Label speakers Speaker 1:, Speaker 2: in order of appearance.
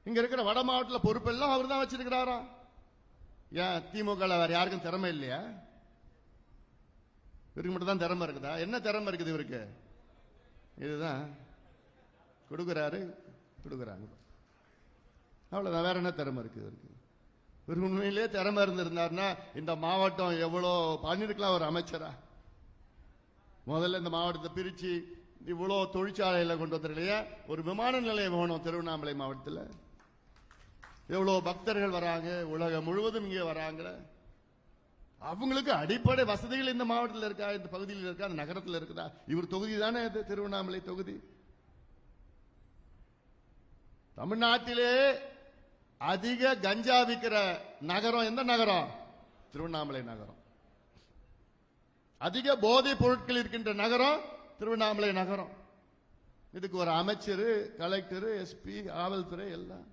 Speaker 1: இங்க இருக்கிற வட மாவட்டத்தில் பொறுப்பெல்லாம் அவர் தான் வச்சிருக்கிறாரா? ஏன் திமுக வேற யாருக்கும் திறமை இல்லையா? இவருக்கு மட்டும் தான் திறமை இருக்குதா? என்ன திறமை இருக்குது இவருக்கு? இதுதான் கொடுக்கிறாரு, கொடுக்குறாங்க, அவ்வளவுதான். வேற என்ன திறமை இருக்கு இவருக்கு? இவர் உண்மையிலே திறமை இருந்திருந்தாருன்னா இந்த மாவட்டம் எவ்வளவு பண்ணிருக்கலாம் ஒரு அமைச்சரா. முதல்ல இந்த மாவட்டத்தை பிரிச்சு இவ்வளவு தொழிற்சாலையில கொண்டு வந்துருக்கலையா? ஒரு விமான நிலையம் வேணும் திருவண்ணாமலை மாவட்டத்தில். எவ்வளவு பக்தர்கள் வராங்க, உலகம் முழுவதும் இங்கே வராங்க. அவங்களுக்கு அடிப்படை வசதிகள் இந்த மாவட்டத்தில் இருக்கா, இந்த பகுதியில் இருக்கா, அந்த நகரத்தில் இருக்குதா? இவர் தொகுதி தானே இது, திருவண்ணாமலை தொகுதி. தமிழ்நாட்டிலே அதிக கஞ்சா விற்கிற நகரம் எந்த நகரம்? திருவண்ணாமலை நகரம். அதிக போதைப் பொருட்கள் இருக்கின்ற நகரம் திருவண்ணாமலை நகரம். இதுக்கு ஒரு அமைச்சர், கலெக்டர், எஸ்பி, காவல்துறை எல்லாம்